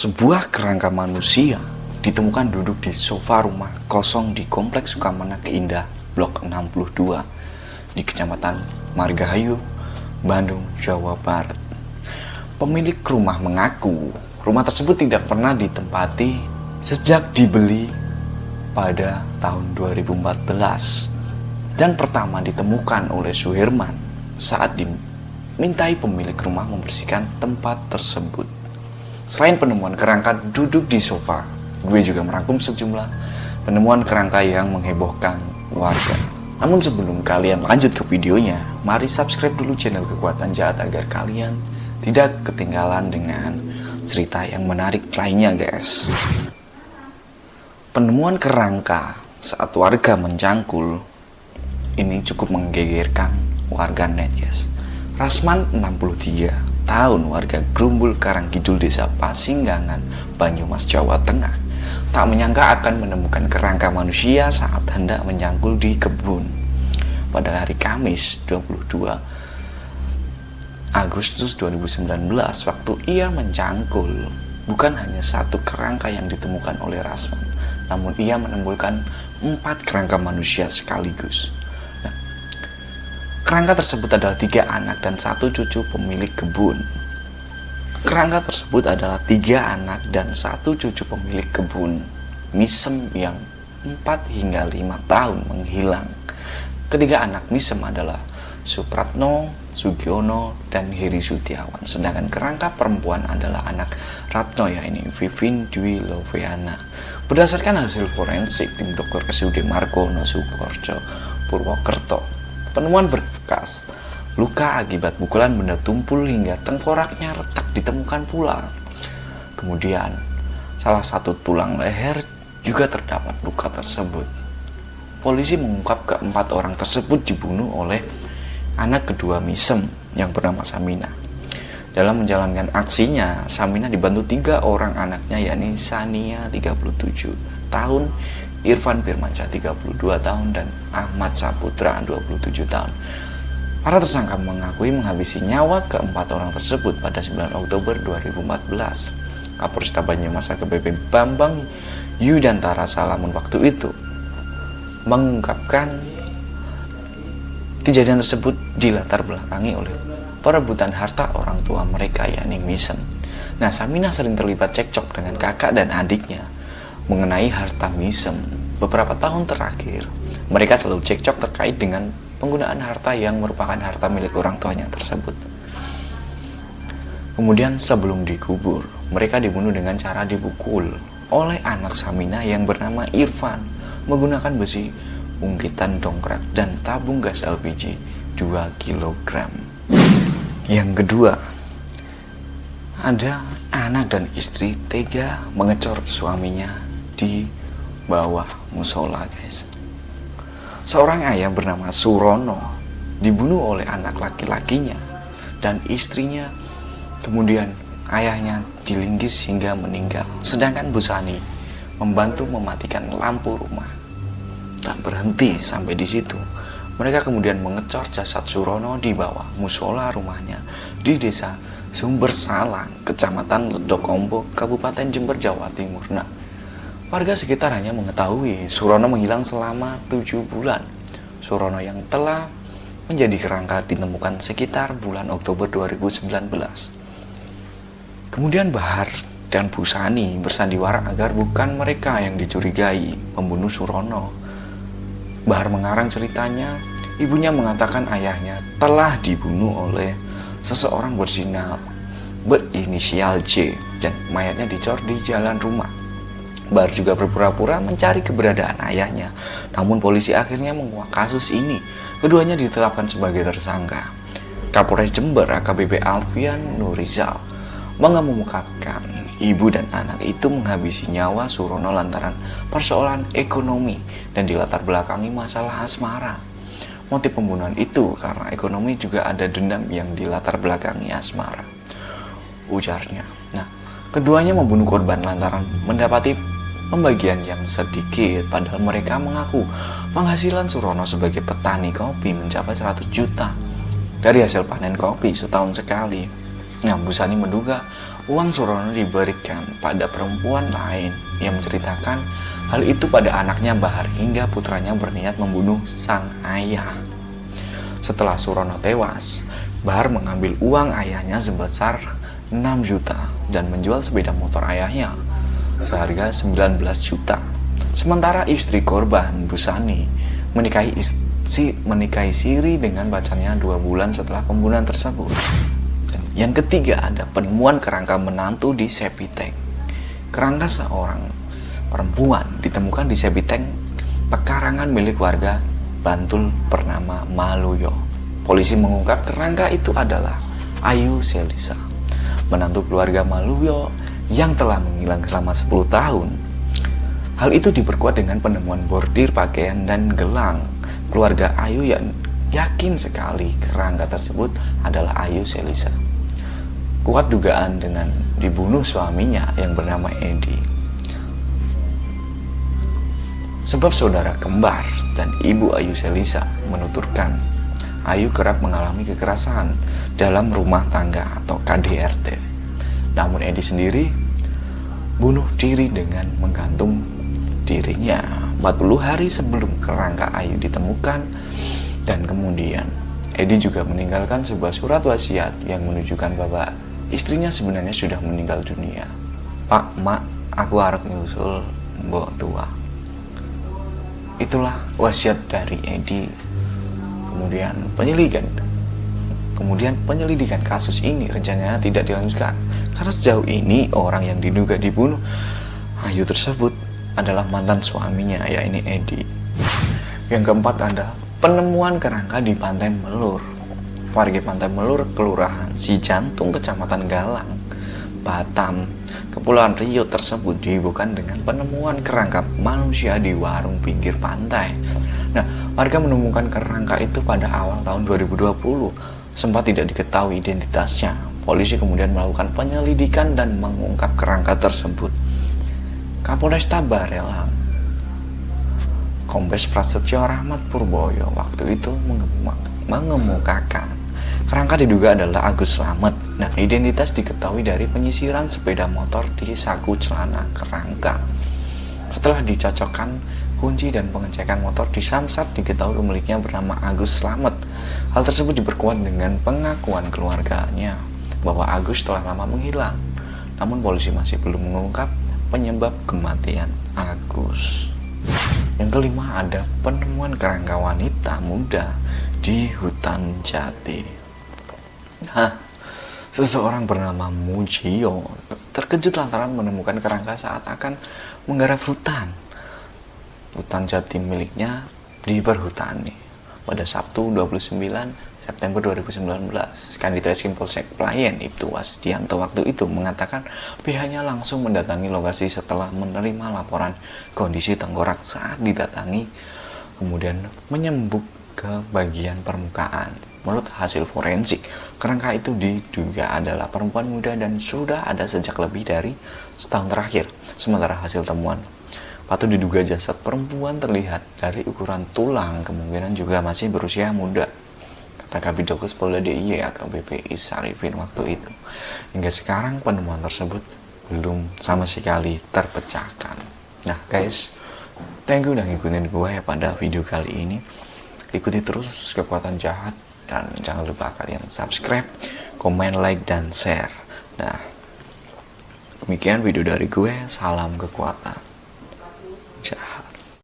Sebuah kerangka manusia ditemukan duduk di sofa rumah kosong di Kompleks Sukamana Indah, Blok 62 di Kecamatan Margahayu, Bandung, Jawa Barat. Pemilik rumah mengaku rumah tersebut tidak pernah ditempati sejak dibeli pada tahun 2014 dan pertama ditemukan oleh Suherman saat dimintai pemilik rumah membersihkan tempat tersebut. Selain penemuan kerangka duduk di sofa, gue juga merangkum sejumlah penemuan kerangka yang menghebohkan warga. Namun sebelum kalian lanjut ke videonya, mari subscribe dulu channel Kekuatan Jahat agar kalian tidak ketinggalan dengan cerita yang menarik lainnya, guys. Penemuan kerangka saat warga mencangkul ini cukup menggegerkan warga net, guys. Rasman 63 tahun, warga Grumbul Karangkidul, Desa Pasinggangan, Banyumas, Jawa Tengah, tak menyangka akan menemukan kerangka manusia saat hendak mencangkul di kebun. Pada hari Kamis 22 Agustus 2019, waktu ia mencangkul, bukan hanya satu kerangka yang ditemukan oleh Rasman, namun ia menemukan 4 kerangka manusia sekaligus. Kerangka tersebut adalah 3 anak dan 1 cucu pemilik kebun. Kerangka tersebut adalah 3 anak dan 1 cucu pemilik kebun Misem yang 4 hingga 5 tahun menghilang. Ketiga anak Misem adalah Supratno, Sugiono, dan Heri Sutiawan. Sedangkan kerangka perempuan adalah anak Ratno, yaitu Vivin Dwi Loviana. Berdasarkan hasil forensik tim Dr. Kesude Margono Sukorjo Purwokerto, penemuan berkas luka akibat pukulan benda tumpul hingga tengkoraknya retak ditemukan pula. Kemudian, salah satu tulang leher juga terdapat luka tersebut. Polisi mengungkap keempat orang tersebut dibunuh oleh anak kedua Misem yang bernama Samina. Dalam menjalankan aksinya, Samina dibantu 3 orang anaknya, yakni Sania 37 tahun, Irfan Firmansyah 32 tahun, dan Ahmad Saputra 27 tahun. Para tersangka mengakui menghabisi nyawa keempat orang tersebut pada 9 Oktober 2014. Kapolresta Banyumas AKBP Bambang Yudantara Salamun waktu itu mengungkapkan kejadian tersebut dilatar belakangi oleh perebutan harta orang tua mereka, yakni Misem. Nah, Samina sering terlibat cekcok dengan kakak dan adiknya mengenai harta Misem. Beberapa tahun terakhir, mereka selalu cekcok terkait dengan penggunaan harta yang merupakan harta milik orang tuanya tersebut. Kemudian sebelum dikubur, mereka dibunuh dengan cara dipukul oleh anak Samina yang bernama Irfan menggunakan besi ungkitan dongkrak dan tabung gas LPG 2 kg. Yang kedua, ada anak dan istri tega mengecor suaminya di bawah musola, guys. Seorang ayah bernama Surono dibunuh oleh anak laki-lakinya dan istrinya, kemudian ayahnya dilinggis hingga meninggal. Sedangkan Bu Sani membantu mematikan lampu rumah. Tak berhenti sampai di situ, mereka kemudian mengecor jasad Surono di bawah musola rumahnya di Desa Sumbersalang, Kecamatan Ledokombo, Kabupaten Jember, Jawa Timur. Nah, warga sekitar hanya mengetahui Surono menghilang selama 7 bulan. Surono yang telah menjadi kerangka ditemukan sekitar bulan Oktober 2019. Kemudian Bahar dan Bu Sani bersandiwara agar bukan mereka yang dicurigai membunuh Surono. Bahar mengarang ceritanya, ibunya mengatakan ayahnya telah dibunuh oleh seseorang berinisial J dan mayatnya dicor di jalan rumah. Bahar juga berpura-pura mencari keberadaan ayahnya, namun polisi akhirnya menguak kasus ini. Keduanya ditetapkan sebagai tersangka. Kapolres Jember AKBP Alfian Nurizal mengemukakan ibu dan anak itu menghabisi nyawa Surono lantaran persoalan ekonomi dan dilatar belakangi masalah asmara. Motif pembunuhan itu karena ekonomi, juga ada dendam yang dilatar belakangi asmara, ujarnya. Nah, keduanya membunuh korban lantaran mendapati pembagian yang sedikit, padahal mereka mengaku penghasilan Surono sebagai petani kopi mencapai 100 juta dari hasil panen kopi setahun sekali. Nah, Bu Sani menduga Uang Surono diberikan pada perempuan lain yang menceritakan hal itu pada anaknya Bahar hingga putranya berniat membunuh sang ayah. Setelah Surono tewas, Bahar mengambil uang ayahnya sebesar 6 juta dan menjual sepeda motor ayahnya seharga 19 juta. Sementara istri korban, Busani, menikahi Siri dengan pacarnya 2 bulan setelah pembunuhan tersebut. Dan yang ketiga ada penemuan kerangka menantu di septic tank. Kerangka seorang perempuan ditemukan di septic tank pekarangan milik warga Bantul bernama Maluyo. Polisi mengungkap kerangka itu adalah Ayu Selisa, menantu keluarga Maluyo yang telah menghilang selama 10 tahun. Hal itu diperkuat dengan penemuan bordir pakaian dan gelang. Keluarga Ayu yang yakin sekali kerangka tersebut adalah Ayu Selisa. Kuat dugaan dengan dibunuh suaminya yang bernama Edi. Sebab saudara kembar dan ibu Ayu Selisa menuturkan Ayu kerap mengalami kekerasan dalam rumah tangga atau KDRT. Namun Edi sendiri bunuh diri dengan menggantung dirinya 40 hari sebelum kerangka Ayu ditemukan. Dan kemudian Edi juga meninggalkan sebuah surat wasiat yang menunjukkan bahwa istrinya sebenarnya sudah meninggal dunia. Pak, mak, aku harus nyusul mbok tua. Itulah wasiat dari Edi. Kemudian penyelidikan kasus ini rencananya tidak dilanjutkan karena sejauh ini orang yang diduga dibunuh Ayu tersebut adalah mantan suaminya, yaitu Edi. Yang keempat ada penemuan kerangka di Pantai Melur. Warga Pantai Melur, Kelurahan Cijantung, Kecamatan Galang, Batam, Kepulauan Riau tersebut dihebohkan dengan penemuan kerangka manusia di warung pinggir pantai. Nah, warga menemukan kerangka itu pada awal tahun 2020. Sempat tidak diketahui identitasnya. Polisi kemudian melakukan penyelidikan dan mengungkap kerangka tersebut. Kapolresta Barelang, Kombes Prasetyo Rahmat Purboyo waktu itu mengemukakan kerangka diduga adalah Agus Slamet. Nah, identitas diketahui dari penyisiran sepeda motor di saku celana kerangka. Setelah dicocokkan kunci dan pengecekan motor di samsat, diketahui pemiliknya bernama Agus Slamet. Hal tersebut diperkuat dengan pengakuan keluarganya bahwa Agus telah lama menghilang. Namun polisi masih belum mengungkap penyebab kematian Agus. Yang kelima ada penemuan kerangka wanita muda di hutan jati. Nah, seseorang bernama Mujio terkejut lantaran menemukan kerangka saat akan menggarap hutan jati miliknya di perhutani. Pada Sabtu 29 September 2019, Kanit Reskrim Polsek Playen Ibtu Wasdianto waktu itu mengatakan pihaknya langsung mendatangi lokasi setelah menerima laporan kondisi tengkorak saat didatangi, kemudian menyembuk ke bagian permukaan. Menurut hasil forensik, kerangka itu diduga adalah perempuan muda dan sudah ada sejak lebih dari setahun terakhir. Sementara hasil temuan patut diduga jasad perempuan terlihat dari ukuran tulang, kemungkinan juga masih berusia muda, kata Kabidokes Polda DIY AKBP Isarifin waktu itu. Hingga sekarang penemuan tersebut belum sama sekali terpecahkan. Nah guys, thank you udah ngikutin gue ya pada video kali ini. Ikuti terus Kekuatan Jahat dan jangan lupa kalian subscribe, komen, like, dan share. Nah, demikian video dari gue. Salam kekuatan.